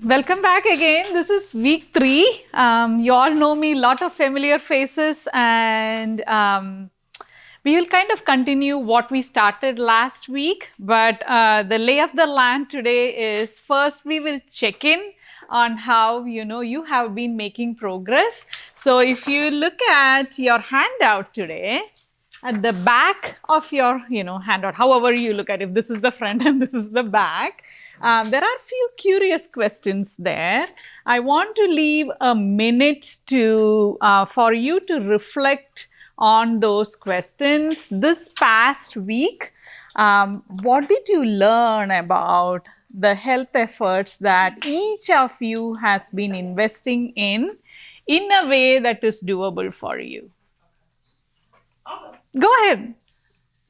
Welcome back again. This is week 3. You all know me, lot of familiar faces, and we will kind of continue what we started last week. But the lay of the land today is first we will check in on how you have been making progress. So if you look at your handout today, at the back of your handout, however you look at it, if this is the front and this is the back, there are few curious questions there. I want to leave a minute to for you to reflect on those questions. This past week, what did you learn about the health efforts that each of you has been investing in a way that is doable for you? Go ahead.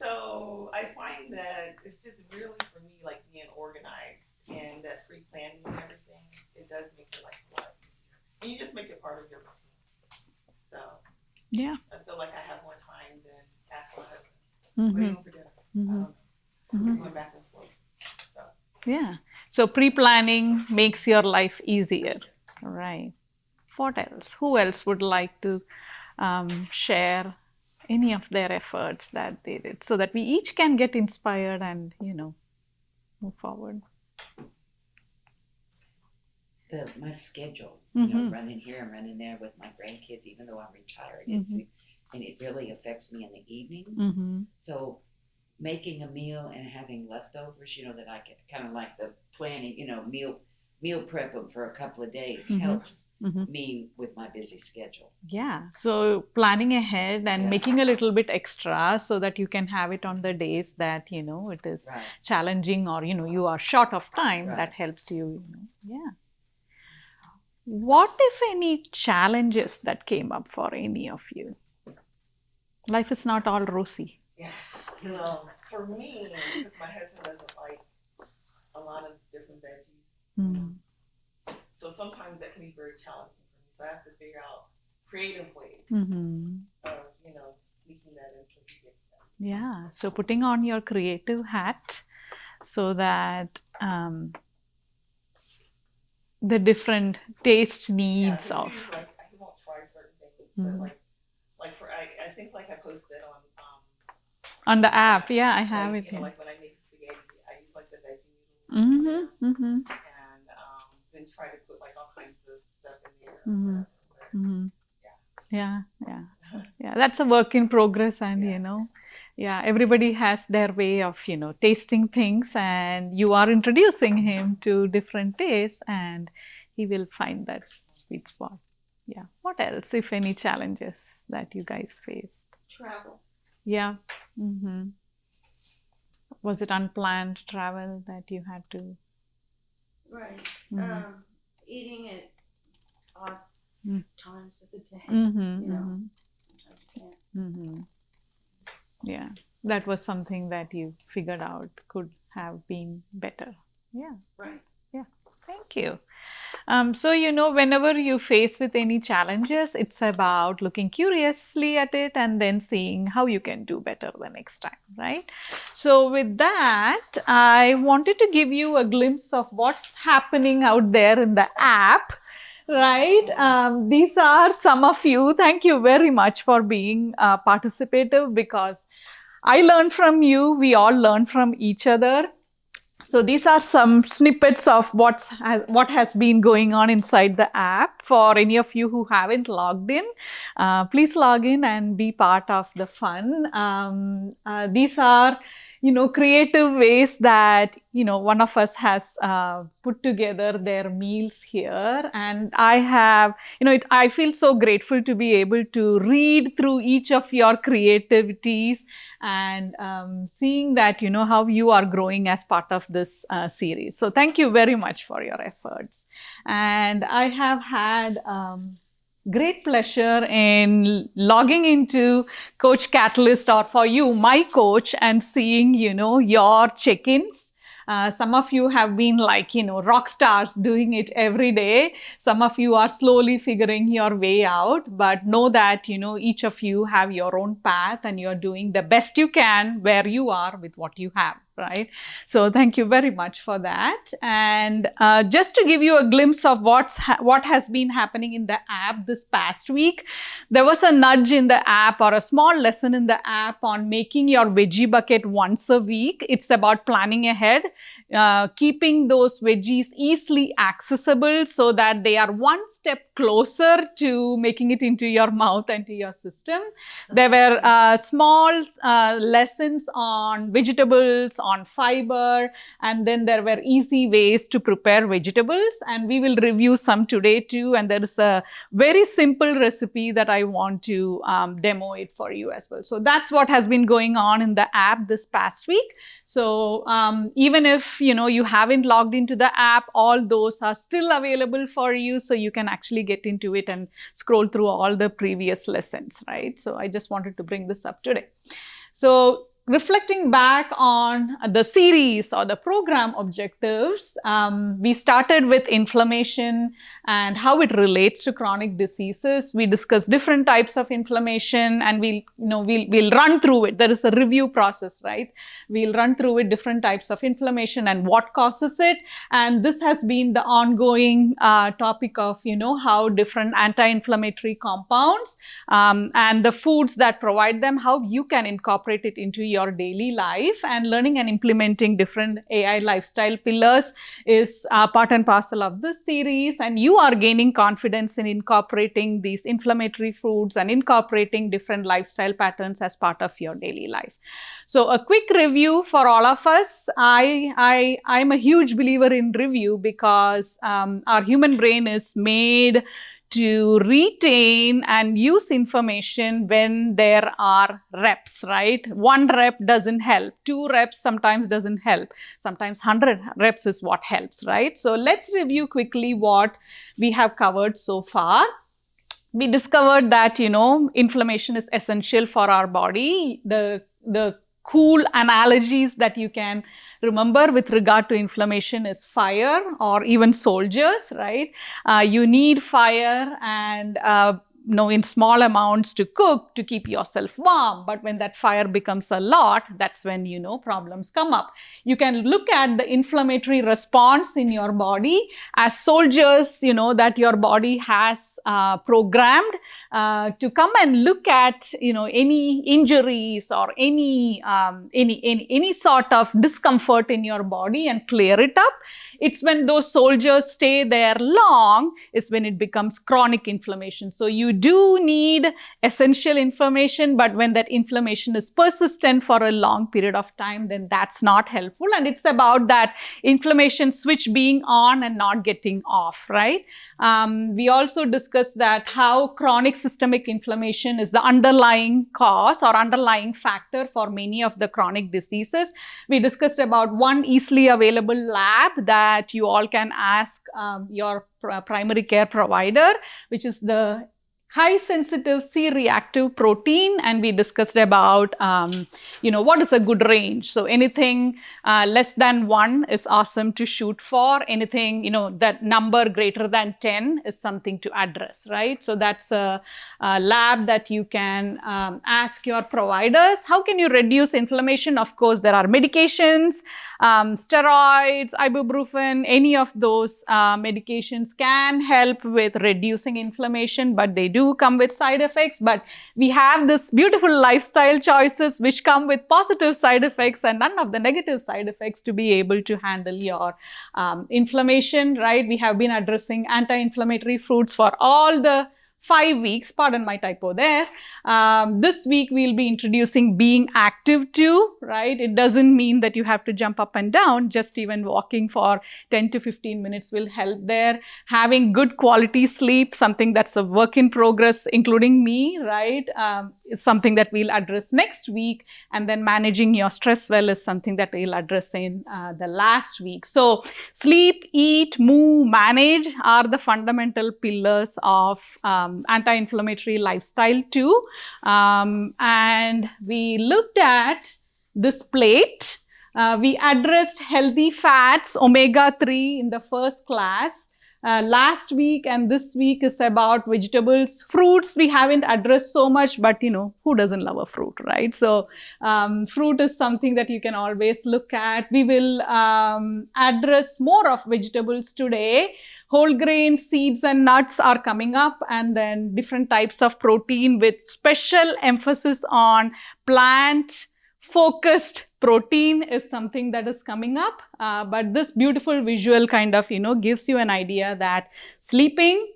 So I find that it's just really for me like being organized and that pre-planning and everything. It does make your life a lot easier, and you just make it part of your routine. So Yeah. I feel like I have more time than after my husband. Waiting for dinner. Going back and forth. So Yeah. So pre-planning makes your life easier. Right. What else? Who else would like to share any of their efforts that they did so that we each can get inspired and, move forward? My schedule, running here and running there with my grandkids, even though I'm retired, and it really affects me in the evenings. So making a meal and having leftovers, that I can kind of like the planning, meal prep them for a couple of days helps me with my busy schedule. Yeah. So planning ahead and making a little bit extra so that you can have it on the days that, it is challenging or, you are short of time, that helps you, Yeah. What, if any, challenges that came up for any of you? Life is not all rosy. yeah, no, for me, because my husband doesn't like a lot of different veggies. So sometimes that can be very challenging for me. So I have to figure out creative ways of, sneaking that in so he gets that. Yeah. So putting on your creative hat so that the different taste needs of. He's like, he won't try certain things, but like for I think like I posted on the app. Yeah, I have it here. Like when I make spaghetti, I use like the veggie noodles. And then try to put like all kinds of stuff in there. Yeah, that's a work in progress, and everybody has their way of tasting things, and you are introducing him to different tastes, and he will find that sweet spot. Yeah. What else, if any, challenges that you guys faced? Travel. Yeah. Was it unplanned travel that you had to? Right. Eating at odd times of the day. Yeah. That was something that you figured out could have been better. Yeah. Right. Yeah. Thank you. So, whenever you face with any challenges, it's about looking curiously at it and then seeing how you can do better the next time, right? So with that, I wanted to give you a glimpse of what's happening out there in the app, right? These are some of you. Thank you very much for being participative, because I learned from you. We all learn from each other. So these are some snippets of what has been going on inside the app. For any of you who haven't logged in, please log in and be part of the fun. These are, creative ways that, one of us has put together their meals here. And I have, I feel so grateful to be able to read through each of your creativities and seeing that, how you are growing as part of this series. So thank you very much for your efforts. And I have had great pleasure in logging into Coach Catalyst, or for you, my coach, and seeing, your check-ins. Some of you have been like, rock stars doing it every day. Some of you are slowly figuring your way out, but know that, each of you have your own path and you're doing the best you can where you are with what you have. Right. So thank you very much for that. And just to give you a glimpse of what has been happening in the app this past week, there was a nudge in the app or a small lesson in the app on making your veggie bucket once a week. It's about planning ahead, keeping those veggies easily accessible so that they are one step closer to making it into your mouth and to your system. There were small lessons on vegetables, on fiber, and then there were easy ways to prepare vegetables, and we will review some today too. And there is a very simple recipe that I want to demo it for you as well. So that's what has been going on in the app this past week. So even if you haven't logged into the app, all those are still available for you, so you can actually get into it and scroll through all the previous lessons, right? So I just wanted to bring this up today. So reflecting back on the series or the program objectives, we started with inflammation and how it relates to chronic diseases. We discussed different types of inflammation, and we'll run through it. There is a review process, right? We'll run through it, different types of inflammation and what causes it. And this has been the ongoing topic of, how different anti-inflammatory compounds and the foods that provide them, how you can incorporate it into your daily life. And learning and implementing different AI lifestyle pillars is part and parcel of this series. And you are gaining confidence in incorporating these inflammatory foods and incorporating different lifestyle patterns as part of your daily life. So a quick review for all of us. I'm a huge believer in review because our human brain is made to retain and use information when there are reps, right? 1 rep doesn't help. 2 reps sometimes doesn't help. Sometimes 100 reps is what helps, right? So let's review quickly what we have covered so far. We discovered that, inflammation is essential for our body. The cool analogies that you can remember with regard to inflammation is fire or even soldiers, right? You need fire and in small amounts to cook, to keep yourself warm. But when that fire becomes a lot, that's when, problems come up. You can look at the inflammatory response in your body as soldiers, that your body has programmed to come and look at, any injuries or any sort of discomfort in your body and clear it up. It's when those soldiers stay there long is when it becomes chronic inflammation. So you do need essential inflammation, but when that inflammation is persistent for a long period of time, then that's not helpful. And it's about that inflammation switch being on and not getting off, right? We also discussed that how chronic systemic inflammation is the underlying cause or underlying factor for many of the chronic diseases. We discussed about one easily available lab that you all can ask your primary care provider, which is the high sensitive C-reactive protein, and we discussed about what is a good range. So anything less than 1 is awesome to shoot for. Anything that number greater than 10 is something to address, right? So that's a lab that you can ask your providers. How can you reduce inflammation? Of course, there are medications, steroids, ibuprofen, any of those medications can help with reducing inflammation, but they do come with side effects. But we have this beautiful lifestyle choices which come with positive side effects and none of the negative side effects to be able to handle your inflammation, right? We have been addressing anti-inflammatory foods for all the 5 weeks, pardon my typo there. This week we'll be introducing being active too, right? It doesn't mean that you have to jump up and down, just even walking for 10 to 15 minutes will help there. Having good quality sleep, something that's a work in progress, including me, right? Is something that we'll address next week. And then managing your stress well is something that we'll address in the last week. So sleep, eat, move, manage are the fundamental pillars of anti-inflammatory lifestyle too. And we looked at this plate We addressed healthy fats, omega-3 in the first class. Last week and this week is about vegetables. Fruits we haven't addressed so much, but who doesn't love a fruit, right? So fruit is something that you can always look at. We will address more of vegetables today. Whole grain, seeds and nuts are coming up, and then different types of protein with special emphasis on plant focused protein is something that is coming up. But this beautiful visual kind of, gives you an idea that sleeping,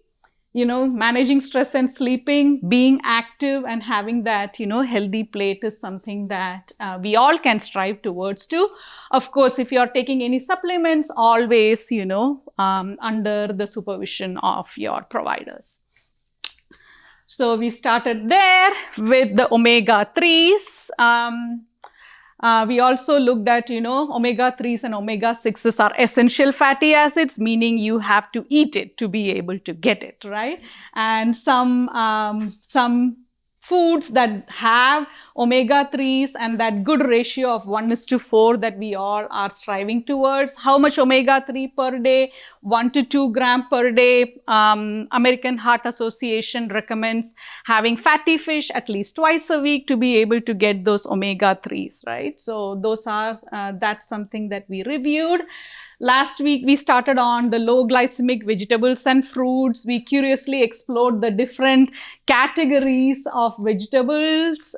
managing stress and sleeping, being active and having that, healthy plate is something that we all can strive towards to. Of course, if you're taking any supplements, always, under the supervision of your providers. So we started there with the omega-3s. We also looked at, omega-3s and omega-6s are essential fatty acids, meaning you have to eat it to be able to get it, right? And some foods that have omega-3s and that good ratio of 1:4 that we all are striving towards. How much omega-3 per day? 1 to 2 grams per day. American Heart Association recommends having fatty fish at least twice a week to be able to get those omega-3s, right? So those are, that's something that we reviewed. Last week, we started on the low glycemic vegetables and fruits. We curiously explored the different categories of vegetables.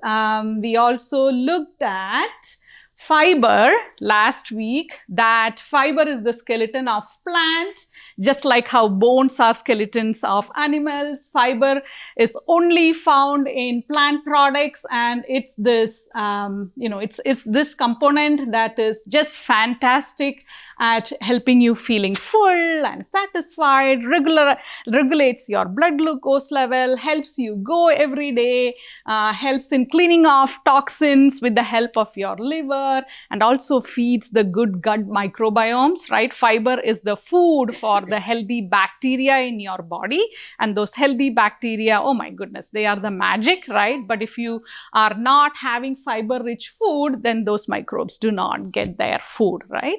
We also looked at fiber last week, that fiber is the skeleton of plant, just like how bones are skeletons of animals. Fiber is only found in plant products, and it's this, it's this component that is just fantastic at helping you feeling full and satisfied, regulates your blood glucose level, helps you go every day, helps in cleaning off toxins with the help of your liver, and also feeds the good gut microbiomes, right? Fiber is the food for the healthy bacteria in your body, and those healthy bacteria, oh my goodness, they are the magic, right? But if you are not having fiber-rich food, then those microbes do not get their food, right?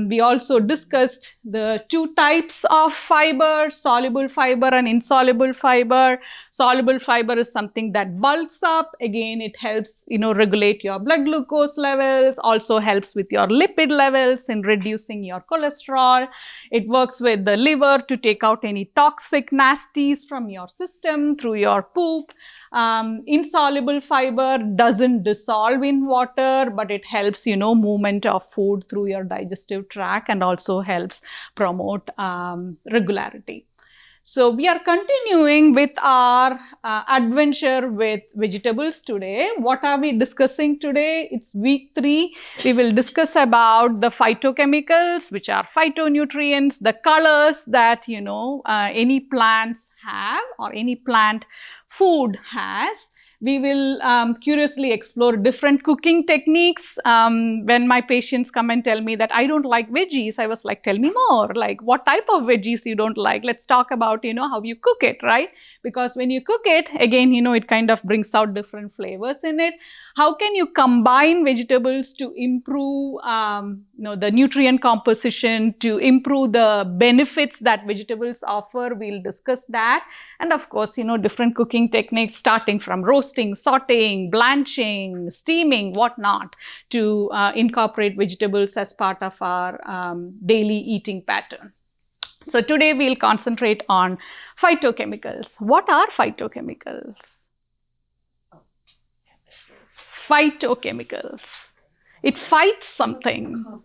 We also discussed the 2 types of fiber, soluble fiber and insoluble fiber. Soluble fiber is something that bulks up. Again, it helps, regulate your blood glucose levels, also helps with your lipid levels in reducing your cholesterol. It works with the liver to take out any toxic nasties from your system through your poop. Insoluble fiber doesn't dissolve in water, but it helps, movement of food through your digestive tract and also helps promote regularity. So we are continuing with our adventure with vegetables today. What are we discussing today? It's week 3. We will discuss about the phytochemicals, which are phytonutrients, the colors that, any plants have or any plant food has. We will curiously explore different cooking techniques. When my patients come and tell me that I don't like veggies, I was like, tell me more. Like, what type of veggies you don't like? Let's talk about, how you cook it, right? Because when you cook it, again, it kind of brings out different flavors in it. How can you combine vegetables to improve, the nutrient composition, to improve the benefits that vegetables offer? We'll discuss that. And of course, different cooking techniques starting from roasting, sauteing, blanching, steaming, whatnot, to incorporate vegetables as part of our daily eating pattern. So today we'll concentrate on phytochemicals. What are phytochemicals? Phytochemicals. It fights something. Compounds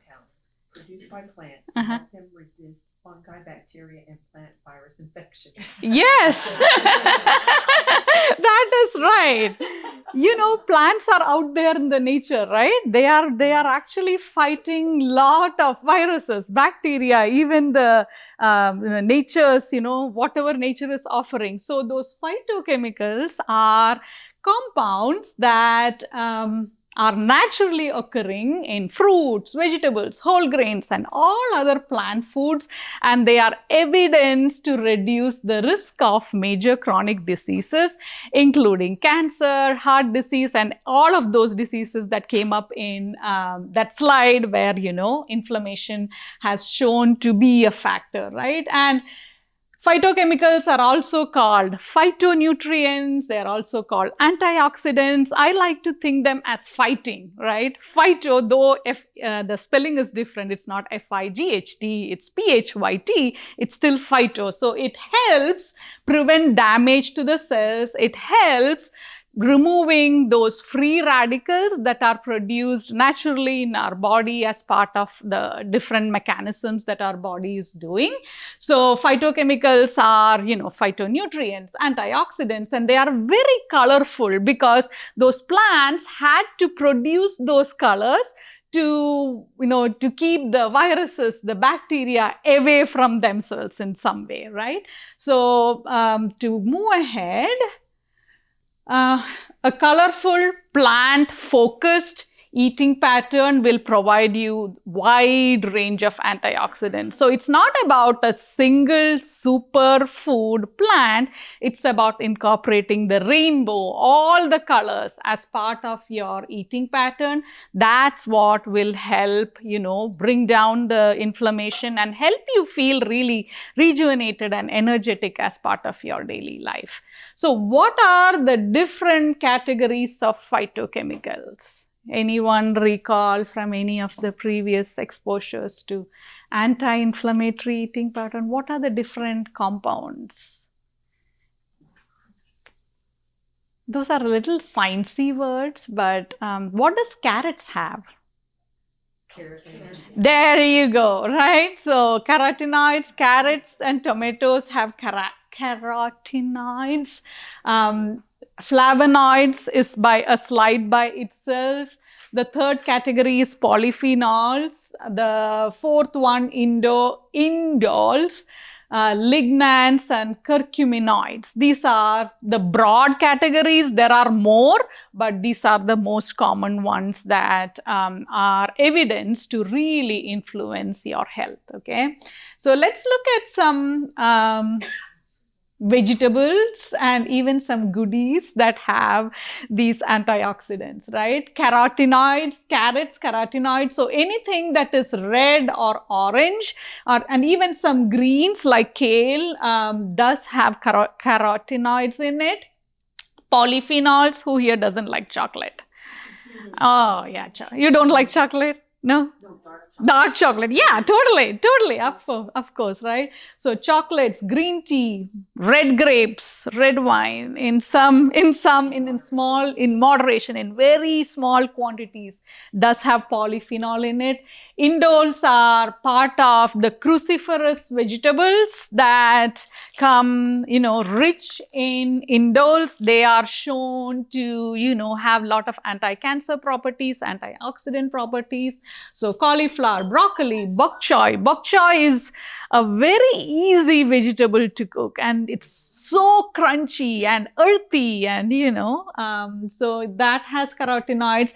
produced by plants to help them resist fungi, bacteria, and plant virus infection. Yes, that is right. Plants are out there in the nature, right? They are actually fighting lot of viruses, bacteria, even the nature's, whatever nature is offering. So those phytochemicals are compounds that are naturally occurring in fruits, vegetables, whole grains, and all other plant foods, and they are evidence to reduce the risk of major chronic diseases, including cancer, heart disease, and all of those diseases that came up in that slide where, inflammation has shown to be a factor, right? And phytochemicals are also called phytonutrients. They are also called antioxidants. I like to think them as fighting, right? Phyto, though if the spelling is different, it's not F-I-G-H-T, it's P-H-Y-T, it's still phyto. So it helps prevent damage to the cells. It helps removing those free radicals that are produced naturally in our body as part of the different mechanisms that our body is doing. So phytochemicals are, phytonutrients, antioxidants, and they are very colorful because those plants had to produce those colors to keep the viruses, the bacteria away from themselves in some way, right? So to move ahead, a colorful, plant-focused eating pattern will provide you wide range of antioxidants. So it's not about a single superfood plant. It's about incorporating the rainbow, all the colors as part of your eating pattern. That's what will help, bring down the inflammation and help you feel really rejuvenated and energetic as part of your daily life. So what are the different categories of phytochemicals? Anyone recall from any of the previous exposures to anti-inflammatory eating pattern? What are the different compounds? Those are a little sciencey words, but what does carrots have? There you go, right? So carotenoids, carrots and tomatoes have carotenoids. Flavonoids is by a slide by itself. The third category is polyphenols. The fourth one, indoles, lignans and curcuminoids. These are the broad categories. There are more, but these are the most common ones that are evidence to really influence your health. Okay, so let's look at some vegetables and even some goodies that have these antioxidants, right? Carotenoids, carrots, carotenoids. So anything that is red or orange, and even some greens like kale does have carotenoids in it. Polyphenols. Who here doesn't like chocolate? Oh yeah, you don't like chocolate? No? Dark chocolate. Yeah, totally. Of course, right? So chocolates, green tea, red grapes, red wine in moderation, in very small quantities does have polyphenol in it. Indoles are part of the cruciferous vegetables that come, rich in indoles. They are shown to, have a lot of anti-cancer properties, antioxidant properties. So cauliflower, broccoli, bok choy. Bok choy is a very easy vegetable to cook, and it's so crunchy and earthy, and so that has carotenoids.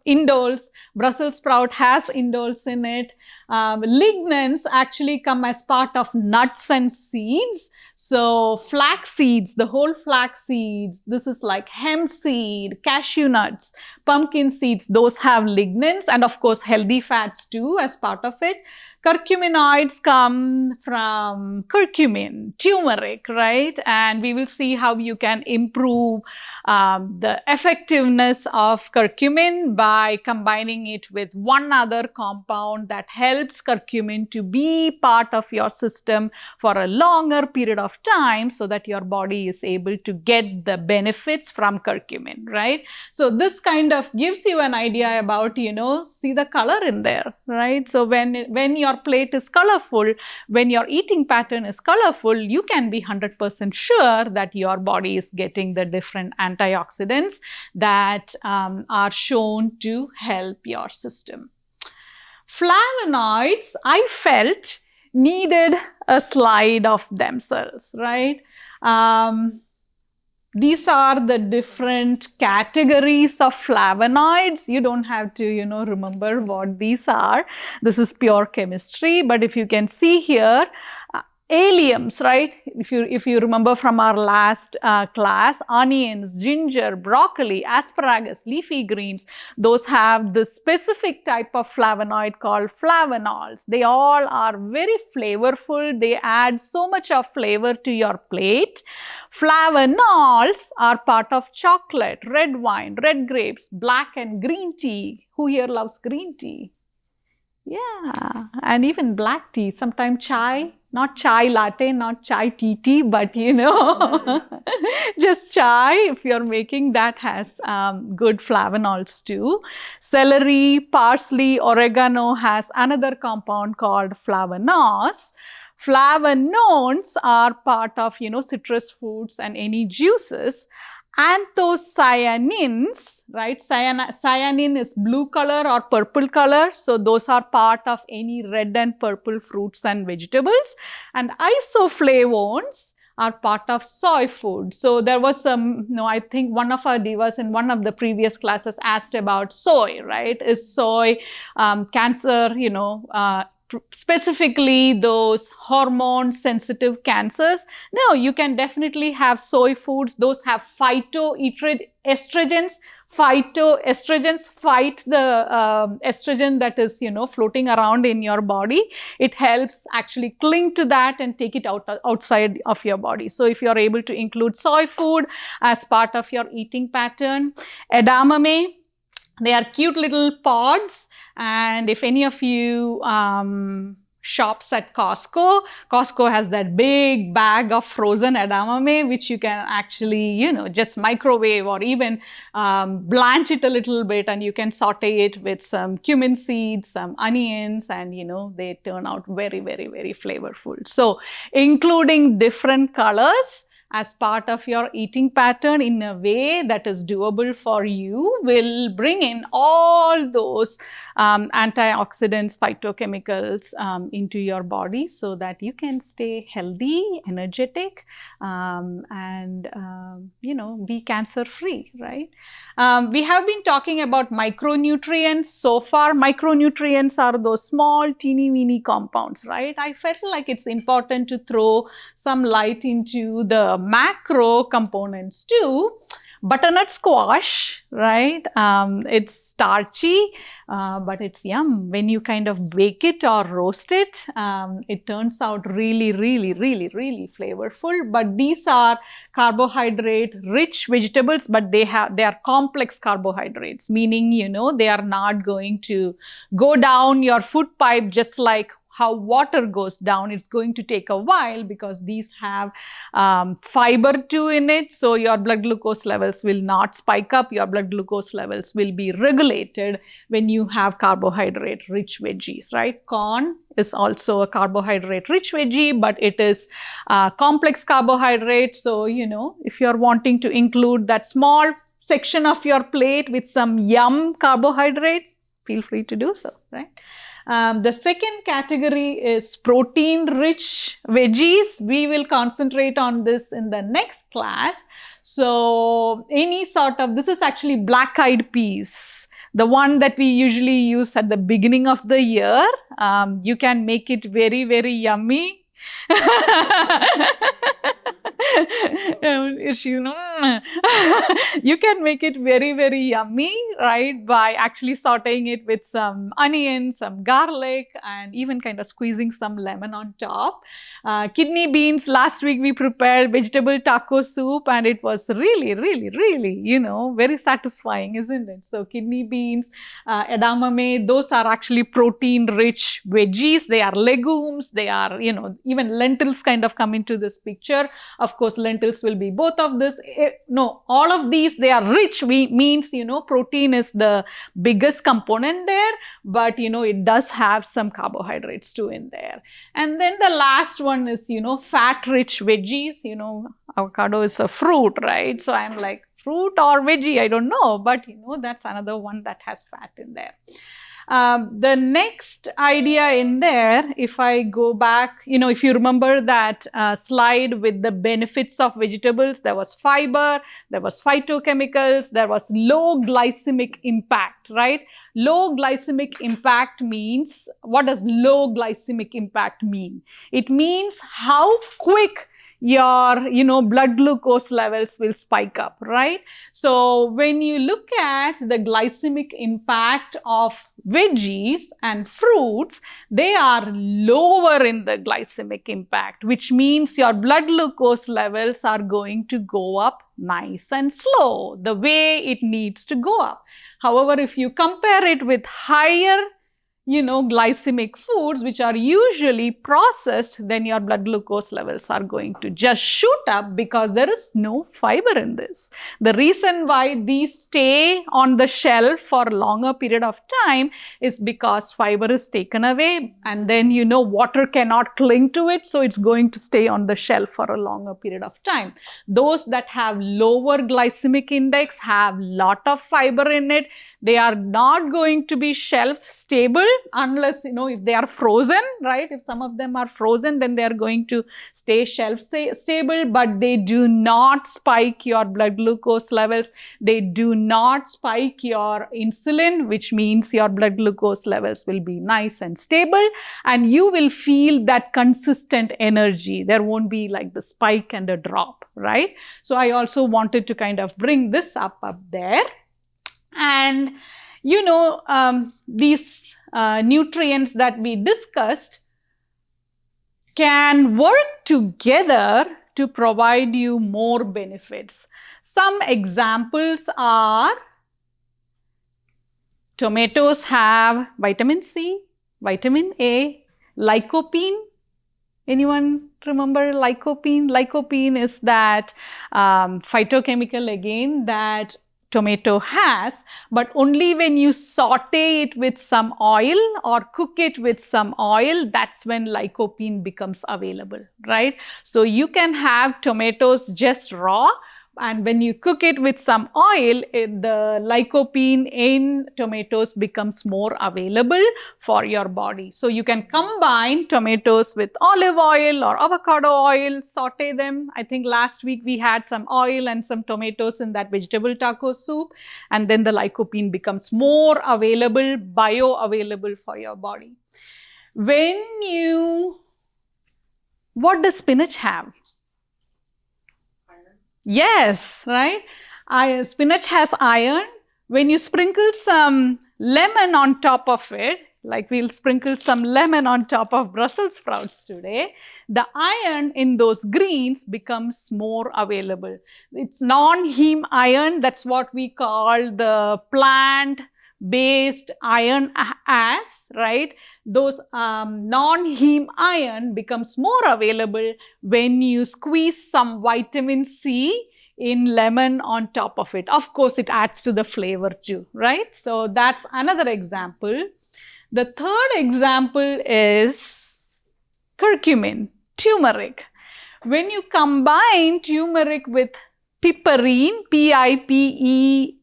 Indoles. Brussels sprout has indoles in it. Lignans actually come as part of nuts and seeds. So flax seeds, the whole flax seeds, this is like hemp seed, cashew nuts, pumpkin seeds, those have lignans, and of course healthy fats too as part of it. Curcuminoids come from curcumin, turmeric, right? And we will see how you can improve the effectiveness of curcumin by combining it with one other compound that helps curcumin to be part of your system for a longer period of time so that your body is able to get the benefits from curcumin, right? So this kind of gives you an idea about, see the color in there, right? So when your plate is colorful, when your eating pattern is colorful, you can be 100% sure that your body is getting the different antioxidants that are shown to help your system. Flavonoids, I felt, needed a slide of themselves, right? these are the different categories of flavonoids. You don't have to, remember what these are. This is pure chemistry. But if you can see here, alliums, right? If you remember from our last class, onions, ginger, broccoli, asparagus, leafy greens, those have the specific type of flavonoid called flavonols. They all are very flavorful. They add so much of flavor to your plate. Flavonols are part of chocolate, red wine, red grapes, black and green tea. Who here loves green tea? Yeah, and even black tea, sometimes chai, not chai latte, not chai tea, but just chai, if you're making that, has good flavonols too. Celery, parsley, oregano has another compound called flavanols. Flavonones are part of, citrus fruits and any juices. Anthocyanins, right? Cyanin is blue color or purple color. So those are part of any red and purple fruits and vegetables. And isoflavones are part of soy food. So there was some, I think one of our divas in one of the previous classes asked about soy, right? Is soy cancer, specifically those hormone sensitive cancers? No, you can definitely have soy foods. Those have phytoestrogens. Phytoestrogens fight the estrogen that is, floating around in your body. It helps actually cling to that and take it outside of your body. So if you're able to include soy food as part of your eating pattern, edamame, they are cute little pods. And if any of you shops at Costco has that big bag of frozen edamame, which you can actually, just microwave or even blanch it a little bit, and you can saute it with some cumin seeds, some onions, and they turn out very, very, very flavorful. So including different colors as part of your eating pattern in a way that is doable for you will bring in all those antioxidants, phytochemicals into your body so that you can stay healthy, energetic, and be cancer free, right? We have been talking about micronutrients so far. Micronutrients are those small teeny weeny compounds, right? I felt like it's important to throw some light into the macro components too. Butternut squash, right? It's starchy, but it's yum. When you kind of bake it or roast it, it turns out really, really, really, really flavorful. But these are carbohydrate-rich vegetables, but they are complex carbohydrates, meaning, they are not going to go down your food pipe just like how water goes down. It's going to take a while because these have fiber too in it. So your blood glucose levels will not spike up. Your blood glucose levels will be regulated when you have carbohydrate-rich veggies, right? Corn is also a carbohydrate-rich veggie, but it is complex carbohydrate. So, if you're wanting to include that small section of your plate with some yum carbohydrates, feel free to do so, right? The second category is protein-rich veggies. We will concentrate on this in the next class. So any sort of, this is actually black-eyed peas, the one that we usually use at the beginning of the year. You can make it very, very yummy. She's you can make it very, very yummy, right, by actually sauteing it with some onion, some garlic, and even kind of squeezing some lemon on top. Kidney beans, last week we prepared vegetable taco soup, and it was really, really, really, very satisfying, isn't it? So kidney beans, edamame, those are actually protein-rich veggies. They are legumes. They are, even lentils kind of come into this picture. Of course, lentils will be both of this. No, all of these, they are rich. Means, protein is the biggest component there, but, it does have some carbohydrates too in there. And then the last one is, fat-rich veggies. Avocado is a fruit, right? So I'm like, fruit or veggie, I don't know, but, that's another one that has fat in there. The next idea in there, if I go back, if you remember that slide with the benefits of vegetables, there was fiber, there was phytochemicals, there was low glycemic impact, right? Low glycemic impact means, what does low glycemic impact mean? It means how quick your blood glucose levels will spike up, right? So when you look at the glycemic impact of veggies and fruits, they are lower in the glycemic impact, which means your blood glucose levels are going to go up nice and slow, the way it needs to go up. However, if you compare it with higher glycemic foods, which are usually processed, then your blood glucose levels are going to just shoot up because there is no fiber in this. The reason why these stay on the shelf for a longer period of time is because fiber is taken away, and then water cannot cling to it, so it's going to stay on the shelf for a longer period of time. Those that have lower glycemic index have lot of fiber in it. They are not going to be shelf stable unless, if they are frozen, right? If some of them are frozen, then they are going to stay shelf stable, but they do not spike your blood glucose levels. They do not spike your insulin, which means your blood glucose levels will be nice and stable, and you will feel that consistent energy. There won't be like the spike and a drop, right? So I also wanted to kind of bring this up there. And these nutrients that we discussed can work together to provide you more benefits. Some examples are tomatoes have vitamin C, vitamin A, lycopene. Anyone remember lycopene? Lycopene is that phytochemical again that tomato has, but only when you saute it with some oil or cook it with some oil, that's when lycopene becomes available, right? So you can have tomatoes just raw, and when you cook it with some oil, the lycopene in tomatoes becomes more available for your body. So you can combine tomatoes with olive oil or avocado oil, saute them. I think last week we had some oil and some tomatoes in that vegetable taco soup, and then the lycopene becomes more available, bioavailable for your body. What does spinach have? Yes, right? Spinach has iron. When you sprinkle some lemon on top of it, like we'll sprinkle some lemon on top of Brussels sprouts today, the iron in those greens becomes more available. It's non-heme iron. That's what we call the plant-based iron right? Those non-heme iron becomes more available when you squeeze some vitamin C in lemon on top of it. Of course, it adds to the flavor too, right? So that's another example. The third example is curcumin, turmeric. When you combine turmeric with piperine, Piperine,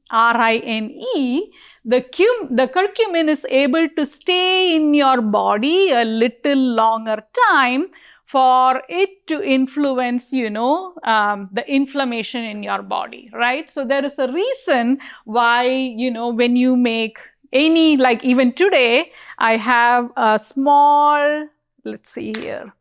the curcumin is able to stay in your body a little longer time for it to influence, the inflammation in your body, right? So there is a reason why, when you make any, like even today, I have a small, let's see here.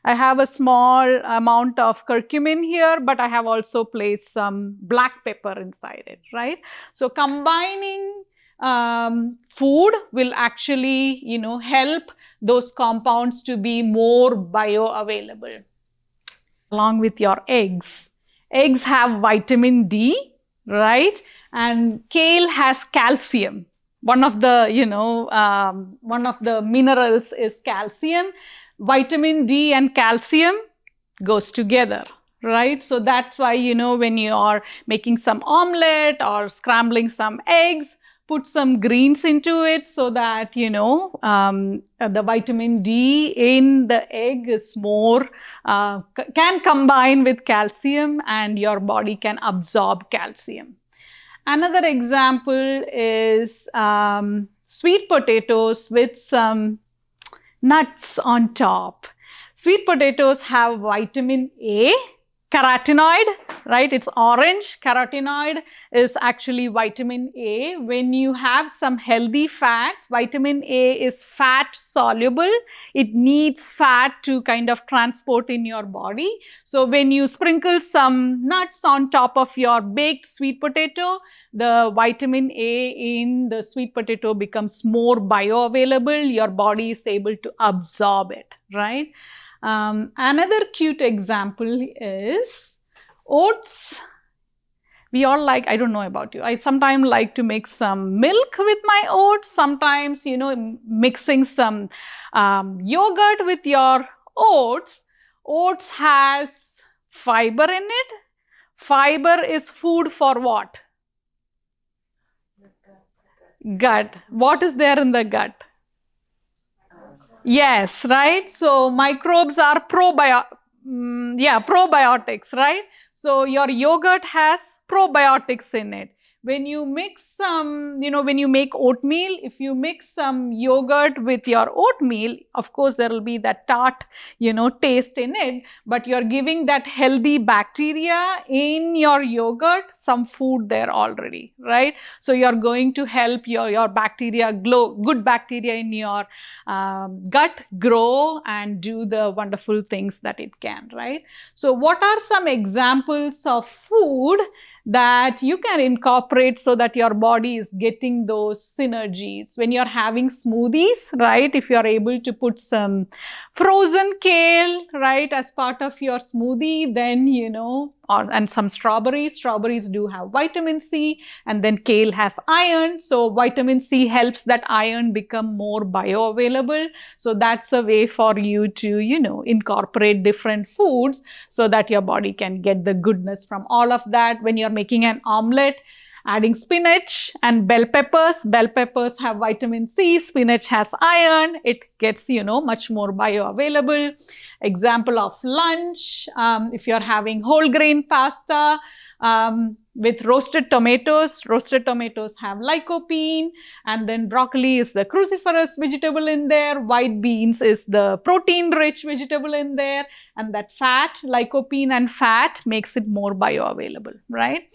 I have a small amount of curcumin here, but I have also placed some black pepper inside it, right? So combining food will actually, help those compounds to be more bioavailable. Along with your eggs. Eggs have vitamin D, right? And kale has calcium. One of the minerals is calcium. Vitamin D and calcium goes together, right? So that's why, when you are making some omelette or scrambling some eggs, put some greens into it so that, the vitamin D in the egg is more, can combine with calcium and your body can absorb calcium. Another example is sweet potatoes with some nuts on top. Sweet potatoes have vitamin A, carotenoid, right? It's orange. Carotenoid is actually vitamin A. When you have some healthy fats, vitamin A is fat soluble. It needs fat to kind of transport in your body. So when you sprinkle some nuts on top of your baked sweet potato, the vitamin A in the sweet potato becomes more bioavailable. Your body is able to absorb it, right? Another cute example is oats. We all like, I don't know about you, I sometimes like to make some milk with my oats. Sometimes, mixing some yogurt with your oats. Oats has fiber in it. Fiber is food for what? Gut. What is there in the gut? Yes, right? So microbes are probiotics, right? So your yogurt has probiotics in it. When you mix some, when you make oatmeal, if you mix some yogurt with your oatmeal, of course, there will be that tart, taste in it, but you're giving that healthy bacteria in your yogurt, some food there already, right? So you're going to help your bacteria good bacteria in your gut grow and do the wonderful things that it can, right? So what are some examples of food that you can incorporate so that your body is getting those synergies? When you're having smoothies, right, if you're able to put some frozen kale, right, as part of your smoothie, then, and some strawberries. Strawberries do have vitamin C, and then kale has iron. So vitamin C helps that iron become more bioavailable. So that's a way for you to, incorporate different foods so that your body can get the goodness from all of that. When you're making an omelette, adding spinach and bell peppers. Bell peppers have vitamin C, spinach has iron. It gets, much more bioavailable. Example of lunch, if you're having whole grain pasta with roasted tomatoes have lycopene, and then broccoli is the cruciferous vegetable in there. White beans is the protein-rich vegetable in there, and that fat, lycopene and fat makes it more bioavailable, right?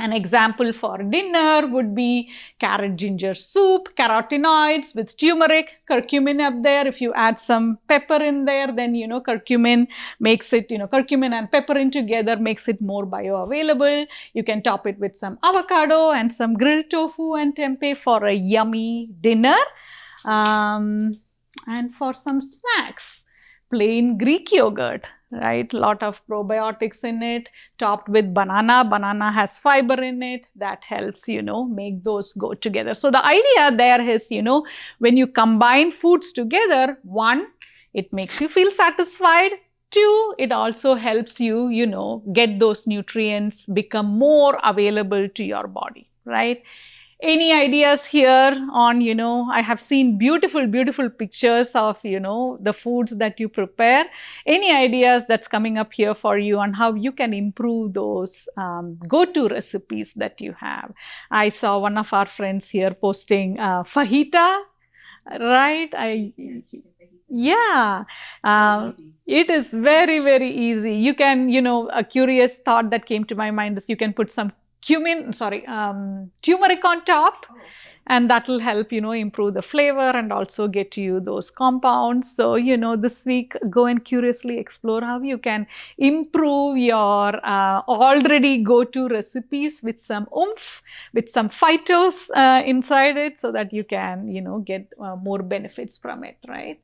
An example for dinner would be carrot ginger soup, carotenoids with turmeric, curcumin up there. If you add some pepper in there, then, curcumin makes it, curcumin and pepper in together makes it more bioavailable. You can top it with some avocado and some grilled tofu and tempeh for a yummy dinner. And for some snacks, plain Greek yogurt, right? Lot of probiotics in it, topped with banana. Banana has fiber in it that helps, make those go together. So the idea there is, when you combine foods together, one, it makes you feel satisfied. Two, it also helps you, get those nutrients become more available to your body, right? Any ideas here on, I have seen beautiful, beautiful pictures of, the foods that you prepare. Any ideas that's coming up here for you on how you can improve those go-to recipes that you have? I saw one of our friends here posting fajita, right? Yeah. It is very, very easy. You can, a curious thought that came to my mind is you can put some turmeric on top, and that will help, improve the flavor and also get you those compounds. So, this week, go and curiously explore how you can improve your already go-to recipes with some oomph, with some phytos inside it, so that you can, get more benefits from it, right?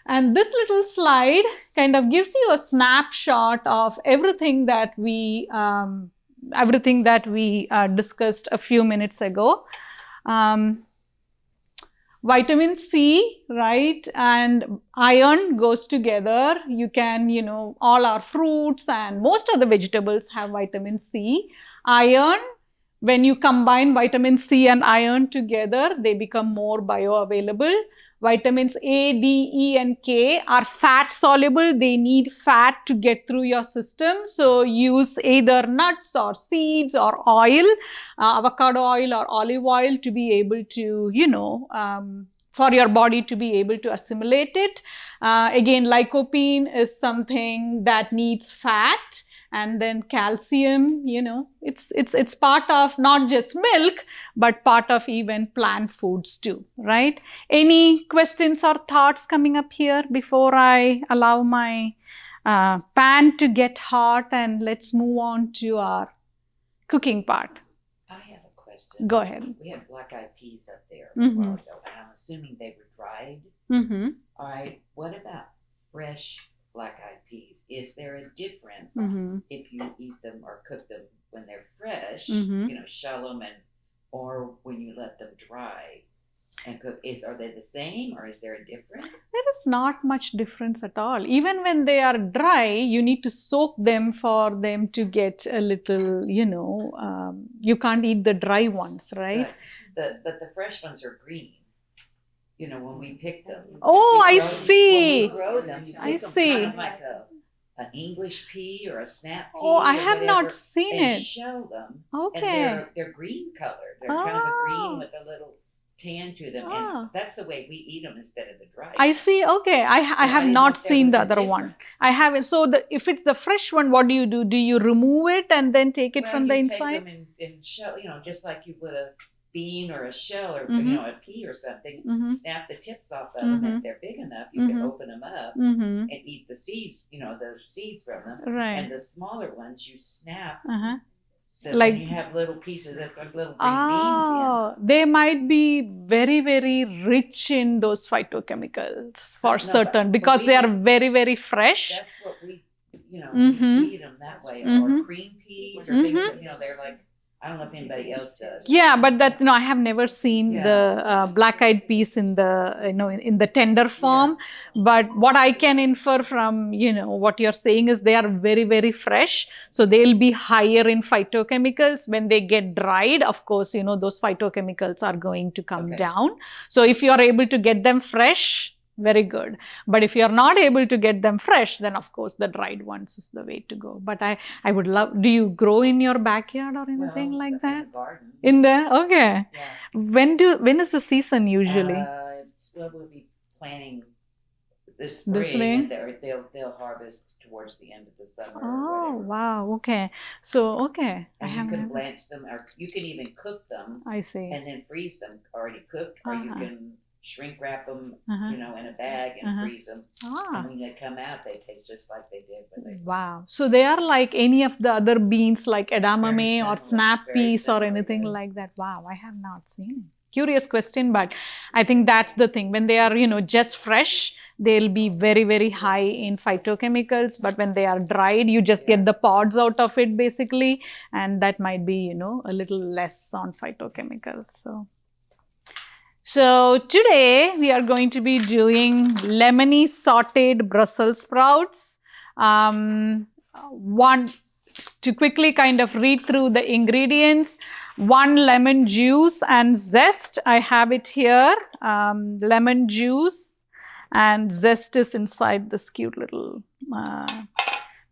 And this little slide kind of gives you a snapshot of everything that we discussed a few minutes ago. Vitamin C, right, and iron goes together. You can, all our fruits and most of the vegetables have vitamin C. Iron, when you combine vitamin C and iron together, they become more bioavailable. Vitamins A, D, E, and K are fat soluble. They need fat to get through your system. So use either nuts or seeds or oil, avocado oil or olive oil to be able to, for your body to be able to assimilate it. Again, lycopene is something that needs fat. And then calcium, it's part of not just milk, but part of even plant foods too, right? Any questions or thoughts coming up here before I allow my pan to get hot and let's move on to our cooking part? I have a question. Go ahead. We had black-eyed peas up there a Mm-hmm. while ago, and I'm assuming they were dried. Mm-hmm. All right, what about fresh black-eyed peas? Is there a difference Mm-hmm. if you eat them or cook them when they're fresh, Mm-hmm. shell them, or when you let them dry and cook? Are they the same, or is there a difference? There is not much difference at all. Even when they are dry, you need to soak them for them to get a little, you can't eat the dry ones, right? But the fresh ones are green. When we pick them. Oh, I When see. we grow them, you I pick them see. kind of like an English pea or a snap pea. Oh, I or have whatever, not seen and it. shell them. Okay. And they're green colored. They're kind of a green Oh. with a little tan to them. Ah. And that's the way we eat them instead of the dried I ones. see. Okay. I have didn't know not if there seen was the a other one. difference. I haven't. So if it's the fresh one, what do you do? Do you remove it and then take it Well, from the you inside? take them and shell, just like you would a bean or a shell or Mhm. a pea or something. Mhm. Snap the tips off of them. Mhm. If they're big enough, you can Mhm. open them up Mm-hmm. and eat the seeds. The seeds from them. Right. And the smaller ones, you snap. Uh-huh. And you have little pieces of little green beans Oh, they might be very, very rich in those phytochemicals for No, certain but because we they are eat- very, very in. fresh. That's what we, Mhm. we eat them that way. Mhm. Or cream peas or Mhm. things, they're like, I don't know if anybody else does. Yeah, but that I have never seen Yeah. the black-eyed peas in the in the tender form. But what I can infer from what you're saying is they are very, very fresh, so they'll be higher in phytochemicals. When they get dried, of course, those phytochemicals are going to come Okay. down. So if you are able to get them fresh, very good. But if you're not able to get them fresh, then of course the dried ones is the way to go. But I would love. Do you grow in your backyard or anything Well, like in that? the garden. In there? Okay. Yeah. When is the season usually? We'll be planting this This spring, spring? and they'll harvest towards the end of the summer. Oh, or whatever. wow. Okay. So, okay. And you can blanch them, or you can even cook them I see. and then freeze them already cooked, or you Uh-huh. can shrink wrap them, Uh-huh. in a bag and Uh-huh. freeze them. Ah. And when they come out, they taste just like they did when they were. Wow. So they are like any of the other beans like edamame Very or similar, snap very peas or similar, anything yes. like that. Wow, I have not seen it. Curious question, but I think that's the thing. When they are, just fresh, they'll be very, very high in phytochemicals. But when they are dried, you just get the pods out of it basically. And that might be, a little less on phytochemicals. So today we are going to be doing lemony sauteed Brussels sprouts. One, to quickly kind of read through the ingredients, 1 lemon juice and zest. I have it here. Lemon juice and zest is inside this cute little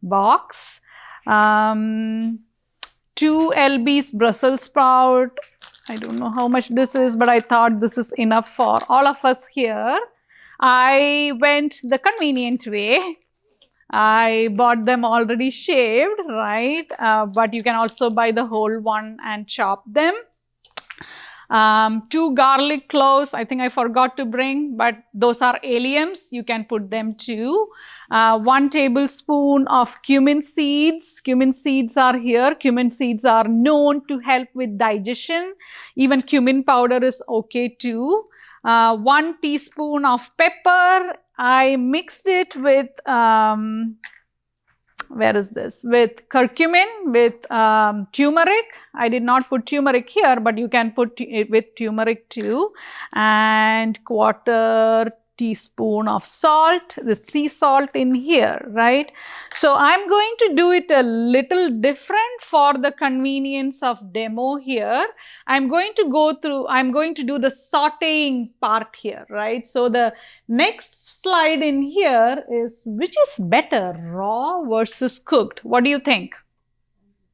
box. 2 lbs Brussels sprout. I don't know how much this is, but I thought this is enough for all of us here. I went the convenient way. I bought them already shaved, right? But you can also buy the whole one and chop them. 2 garlic cloves, I think I forgot to bring, but those are alliums. You can put them too. 1 tablespoon of cumin seeds. Cumin seeds are here. Cumin seeds are known to help with digestion. Even cumin powder is okay too. 1 teaspoon of pepper. I mixed it with where is this? With curcumin, with turmeric. I did not put turmeric here, but you can put it with turmeric too. And 1/4 teaspoon of salt, the sea salt in here, right? So I'm going to do it a little different for the convenience of demo here. I'm going to do the sauteing part here, right? So the next slide in here is, which is better, raw versus cooked? What do you think?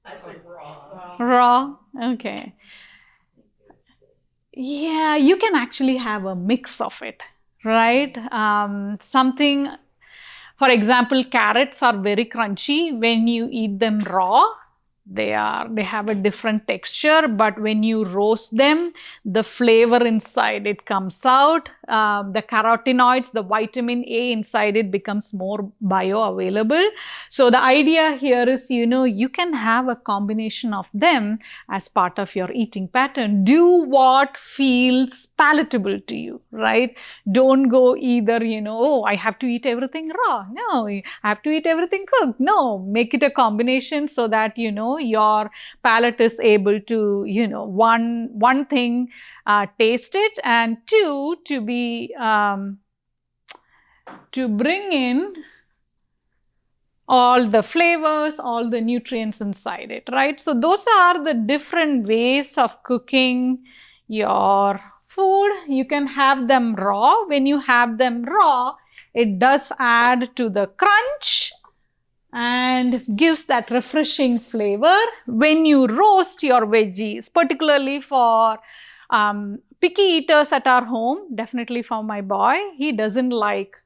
I say raw. Raw, okay. Yeah, you can actually have a mix of it, right? For example, carrots are very crunchy. When you eat them raw, they have a different texture, but when you roast them, the flavor inside it comes out. The carotenoids, the vitamin A inside it becomes more bioavailable. So the idea here is, you can have a combination of them as part of your eating pattern. Do what feels palatable to you, right? Don't go either, oh, I have to eat everything raw. No, I have to eat everything cooked. No, make it a combination so that, your palate is able to, one thing, taste it, and two, to bring in all the flavors, all the nutrients inside it, right? So those are the different ways of cooking your food. You can have them raw. When you have them raw, it does add to the crunch and gives that refreshing flavor. When you roast your veggies, particularly for picky eaters at our home, definitely for my boy, he doesn't like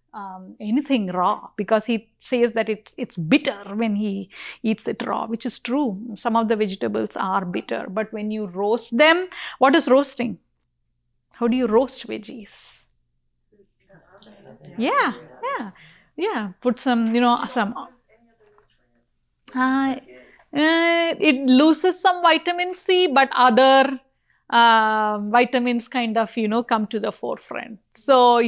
anything raw because he says that it's bitter when he eats it raw, which is true. Some of the vegetables are bitter, but when you roast them, what is roasting? How do you roast veggies? Yeah. Put some, it loses some vitamin C, but other vitamins kind of, come to the forefront. So,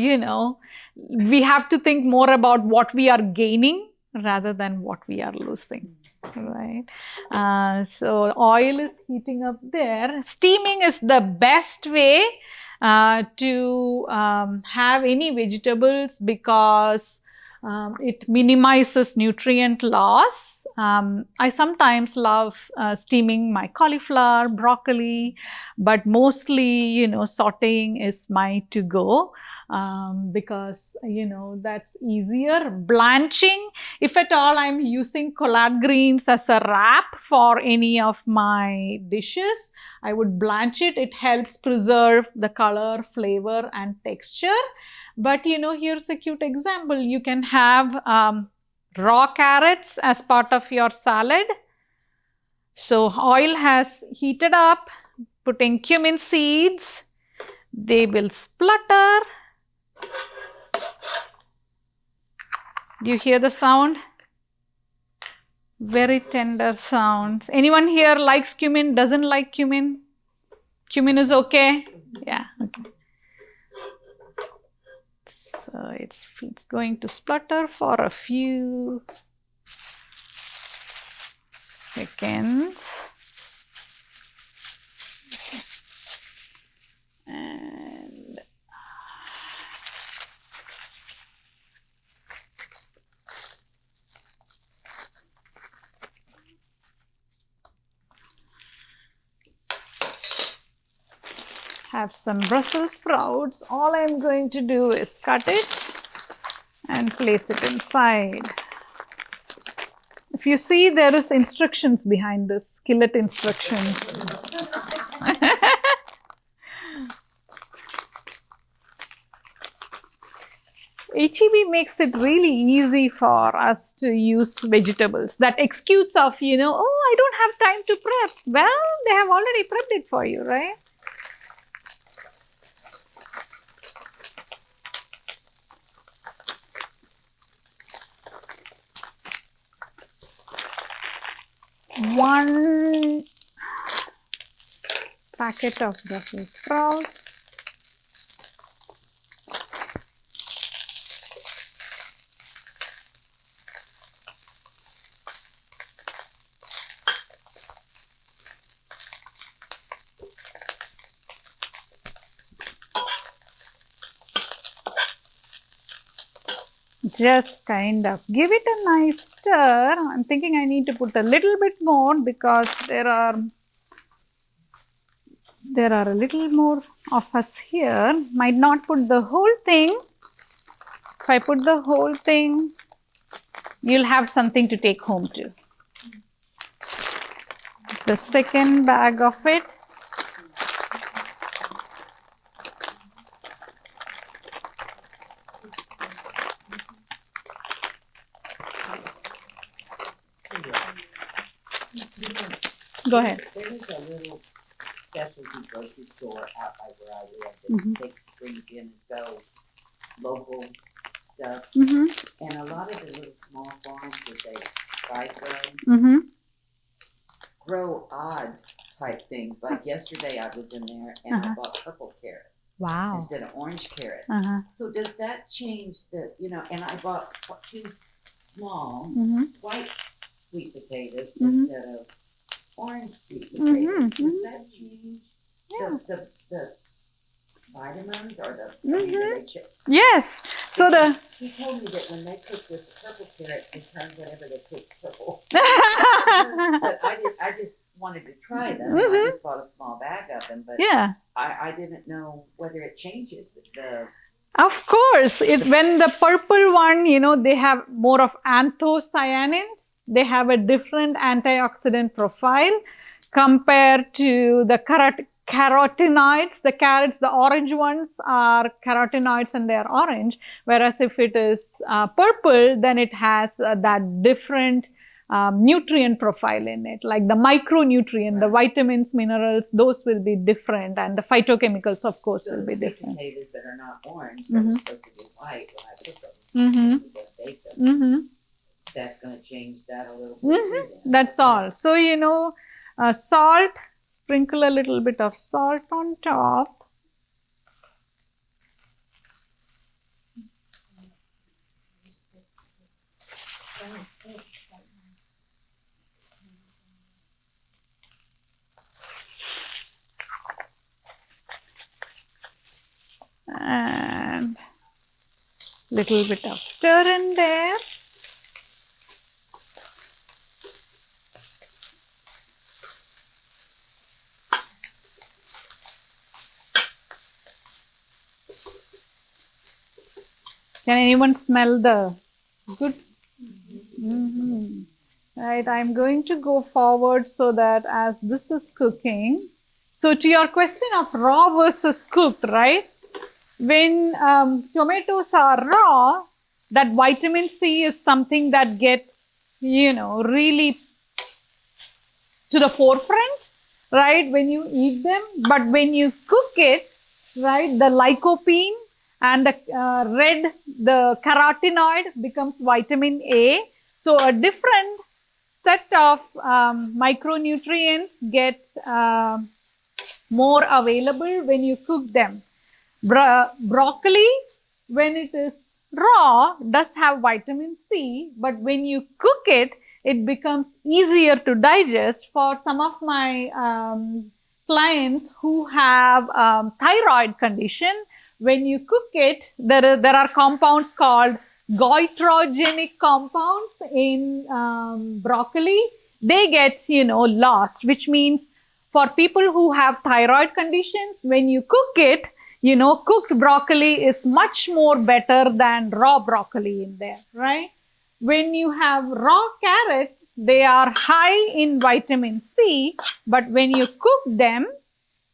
we have to think more about what we are gaining rather than what we are losing, right? So oil is heating up there. Steaming is the best way to have any vegetables because it minimizes nutrient loss. I sometimes love steaming my cauliflower, broccoli, but mostly, sauteing is my to-go. Because, that's easier. Blanching, if at all I'm using collard greens as a wrap for any of my dishes, I would blanch it. It helps preserve the color, flavor, and texture. But, here's a cute example. You can have raw carrots as part of your salad. So oil has heated up, putting cumin seeds. They will splutter. Do you hear the sound? Very tender sounds. Anyone here likes cumin, doesn't like cumin? Cumin is okay? Yeah, okay. So it's going to splutter for a few seconds. And have some Brussels sprouts. All I'm going to do is cut it and place it inside. If you see, there is instructions behind this, skillet instructions. HEB makes it really easy for us to use vegetables. That excuse of, oh, I don't have time to prep. Well, they have already prepped it for you, right? One packet of Brussels sprouts. Just kind of give it a nice stir. I'm thinking I need to put a little bit more because there are a little more of us here. Might not put the whole thing. If I put the whole thing, you'll have something to take home too. The second bag of it. Go ahead. There is a little specialty grocery store out by where I live that takes brings in and sells local stuff. And a lot of the little small farms that they buy from grow odd type things. Like yesterday I was in there and I bought purple carrots Wow. instead of orange carrots. So does that change the, and I bought 2 small white sweet potatoes instead of orange sweet potatoes. Does that change the vitamins or the Yes. So he told me that when they cook with the purple carrot, they turn whatever they cook purple. But I just wanted to try them. I just bought a small bag of them, but I didn't know whether it changes the. Of course, when the purple one, they have more of anthocyanins. They have a different antioxidant profile compared to the carotenoids. The carrots, the orange ones are carotenoids and they are orange. Whereas if it is purple, then it has that different nutrient profile in it. Like the micronutrient, the vitamins, minerals, those will be different. And the phytochemicals, of course, will be different. Potatoes that are not orange, that are supposed to be white when I cook them, bake them. That's going to change that a little bit. That's all. So, salt, sprinkle a little bit of salt on top. And little bit of stir in there. Can anyone smell the good? Right, I'm going to go forward so that as this is cooking. So to your question of raw versus cooked, right? When tomatoes are raw, that vitamin C is something that gets, really to the forefront, right? When you eat them. But when you cook it, right, the lycopene and the carotenoid becomes vitamin A. So a different set of micronutrients get more available when you cook them. Broccoli, when it is raw, does have vitamin C, but when you cook it, it becomes easier to digest. For some of my clients who have thyroid condition, when you cook it, there are compounds called goitrogenic compounds in broccoli. They get, lost, which means for people who have thyroid conditions, when you cook it, cooked broccoli is much more better than raw broccoli in there, right? When you have raw carrots, they are high in vitamin C, but when you cook them,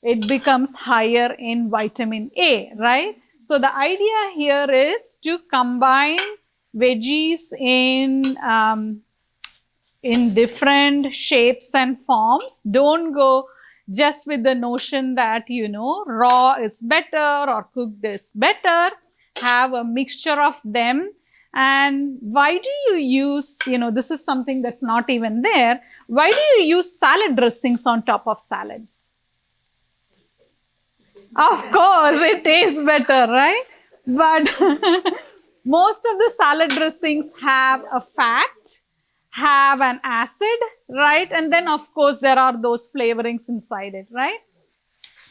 it becomes higher in vitamin A, right? So the idea here is to combine veggies in different shapes and forms. Don't go just with the notion that, raw is better or cooked is better. Have a mixture of them. And why do you use, this is something that's not even there. Why do you use salad dressings on top of salads? Of course, it tastes better, right? But most of the salad dressings have a fat, have an acid, right? And then, of course, there are those flavorings inside it, right?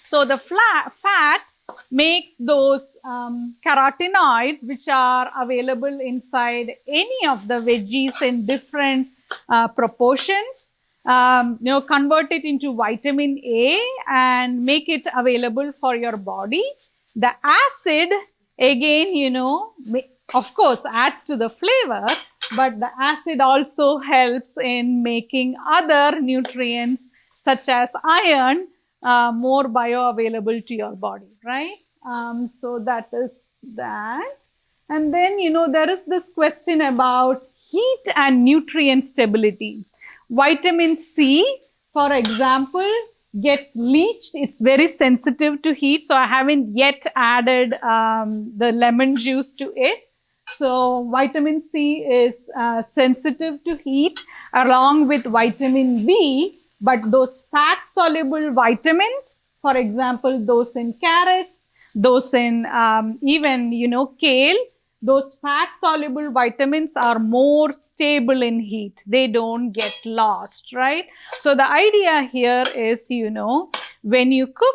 So the fat makes those carotenoids which are available inside any of the veggies in different proportions. Convert it into vitamin A and make it available for your body. The acid, again, of course, adds to the flavor, but the acid also helps in making other nutrients such as iron more bioavailable to your body, right? So that is that. And then, there is this question about heat and nutrient stability. Vitamin C, for example, gets leached. It's very sensitive to heat. So I haven't yet added the lemon juice to it. So vitamin C is sensitive to heat along with vitamin B. But those fat-soluble vitamins, for example, those in carrots, those in even, kale, those fat-soluble vitamins are more stable in heat. They don't get lost, right? So the idea here is, when you cook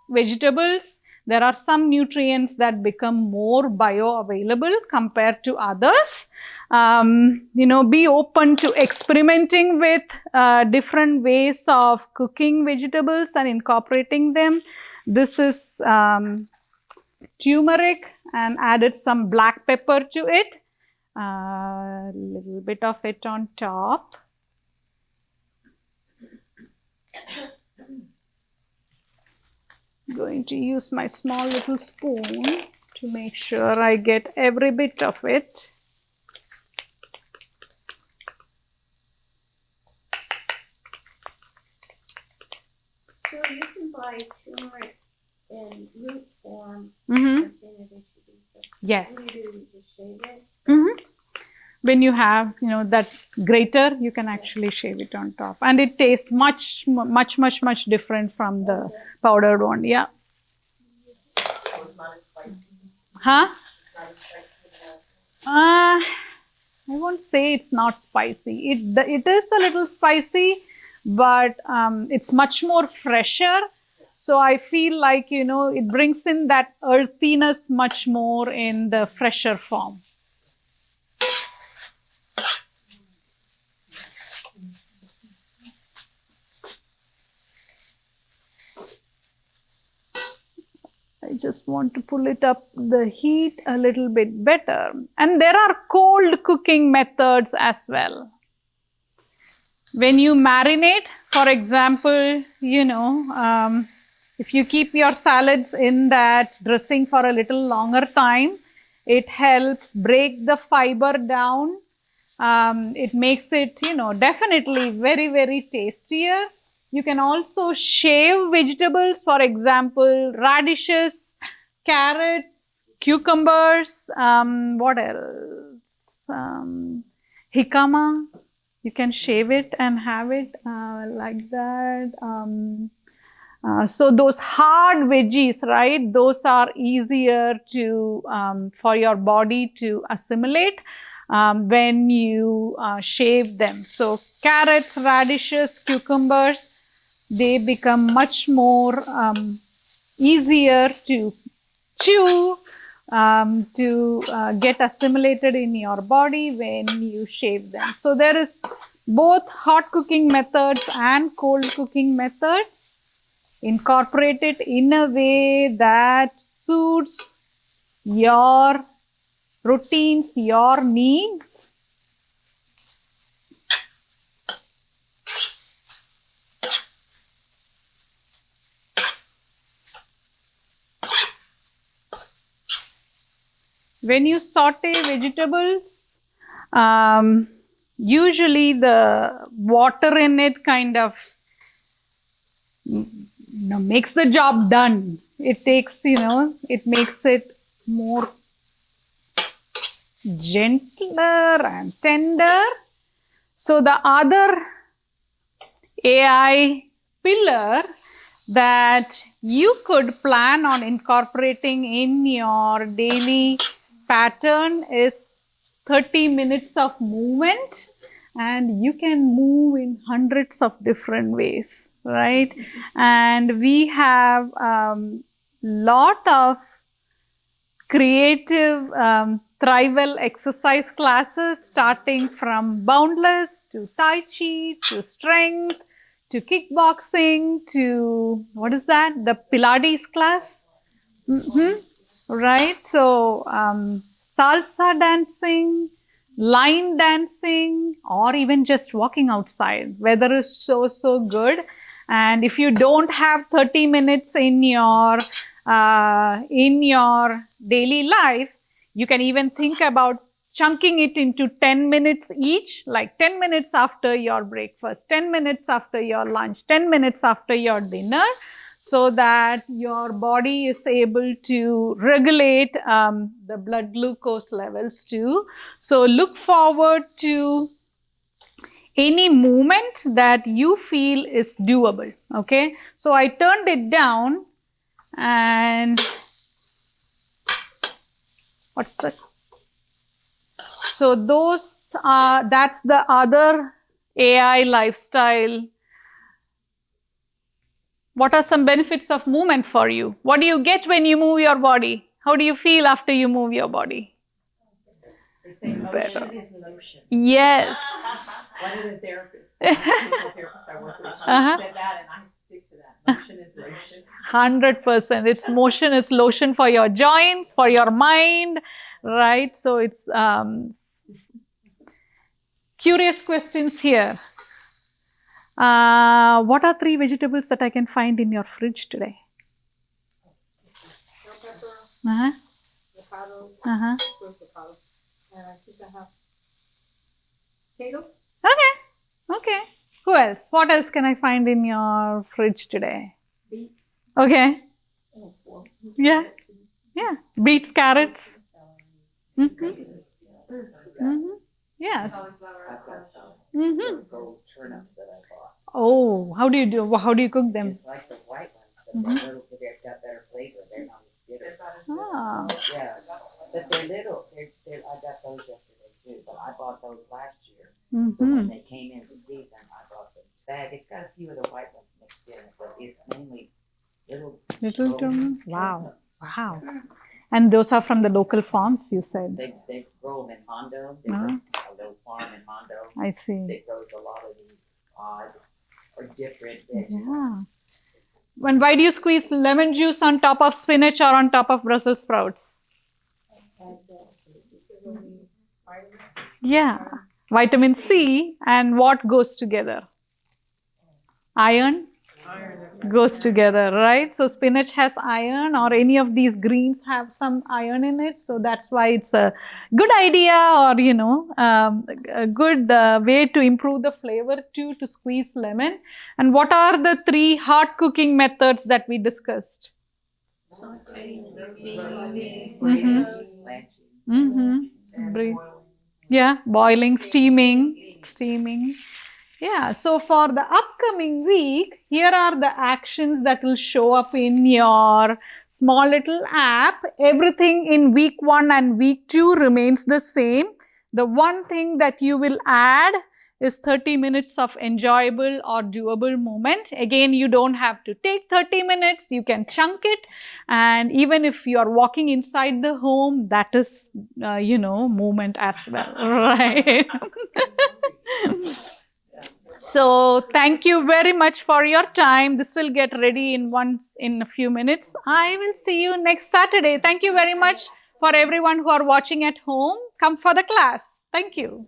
vegetables, there are some nutrients that become more bioavailable compared to others. Be open to experimenting with different ways of cooking vegetables and incorporating them. This is turmeric and added some black pepper to it. A little bit of it on top. Going to use my small little spoon to make sure I get every bit of it. So you can buy turmeric in root form. Mm-hmm. Yes. What do you do? You just shave it? Mm-hmm. When you have, that grater, you can actually shave it on top. And it tastes much different from the powdered one. Yeah. Huh? I won't say it's not spicy. It is a little spicy, but it's much more fresher. So I feel like, it brings in that earthiness much more in the fresher form. I just want to pull it up the heat a little bit better. And there are cold cooking methods as well. When you marinate, for example, if you keep your salads in that dressing for a little longer time, it helps break the fiber down. It makes it, definitely very, very tastier. You can also shave vegetables, for example, radishes, carrots, cucumbers, what else? Jicama. You can shave it and have it like that. So those hard veggies, right? Those are easier for your body to assimilate when you shave them. So carrots, radishes, cucumbers, they become much more easier to chew, to get assimilated in your body when you shave them. So there is both hot cooking methods and cold cooking methods. Incorporate it in a way that suits your routines, your needs. When you saute vegetables, usually the water in it kind of makes the job done. It takes, it makes it more gentler and tender. So the other AI pillar that you could plan on incorporating in your daily pattern is 30 minutes of movement, and you can move in hundreds of different ways, right? And we have lot of creative thrival exercise classes starting from boundless to tai chi to strength to kickboxing to what is that? The Pilates class. Right. So salsa dancing, line dancing, or even just walking outside. Weather is so good. And if you don't have 30 minutes in your daily life, you can even think about chunking it into 10 minutes each, like 10 minutes after your breakfast, 10 minutes after your lunch, 10 minutes after your dinner, so that your body is able to regulate the blood glucose levels too. So look forward to any movement that you feel is doable. Okay, so I turned it down, and what's that? So those are, that's the other AI lifestyle. What are some benefits of movement for you? What do you get when you move your body? How do you feel after you move your body? They say motion is lotion. Yes. One of the therapists, the physical therapist I work with, she said that, and I stick to that. Motion is lotion. 100%. It's motion is lotion for your joints, for your mind, right? So it's curious questions here. What are 3 vegetables that I can find in your fridge today? Bell pepper, Uh-huh. avocado, Uh-huh. roast avocado, and I think I have potato. Okay. Okay. Who else? What else can I find in your fridge today? Beets. Okay. Oh, well, Yeah. Yeah. Beets, carrots. Yes. I've got some gold turnips that I bought. Oh, how do you cook them? Just like the white ones, but they've got better flavor. They're not as bitter. Ah. Yeah, but they're little. I got those yesterday too, but I bought those last year. So Mm-hmm. when they came in to see them, I bought the bag. It's got a few of the white ones mixed in it, but it's mainly little Turnips. Wow. Wow. And those are from the local farms, you said. They grow them in Hondo. There's a little farm in Hondo I see. that grows a lot of these odd or different veggies. Yeah. And why do you squeeze lemon juice on top of spinach or on top of Brussels sprouts? Yeah. Vitamin C, and what goes together? Iron goes together, right? So spinach has iron, or any of these greens have some iron in it. So that's why it's a good idea, or a good way to improve the flavor too, to squeeze lemon. And what are the 3 hot cooking methods that we discussed? Yeah, boiling, steaming. Yeah, so for the upcoming week, here are the actions that will show up in your small little app. Everything in week 1 and week 2 remains the same. The one thing that you will add is 30 minutes of enjoyable or doable movement. Again, you don't have to take 30 minutes, you can chunk it. And even if you are walking inside the home, that is, movement as well, right? So thank you very much for your time. This will get ready in a few minutes. I will see you next Saturday. Thank you very much for everyone who are watching at home. Come for the class. Thank you.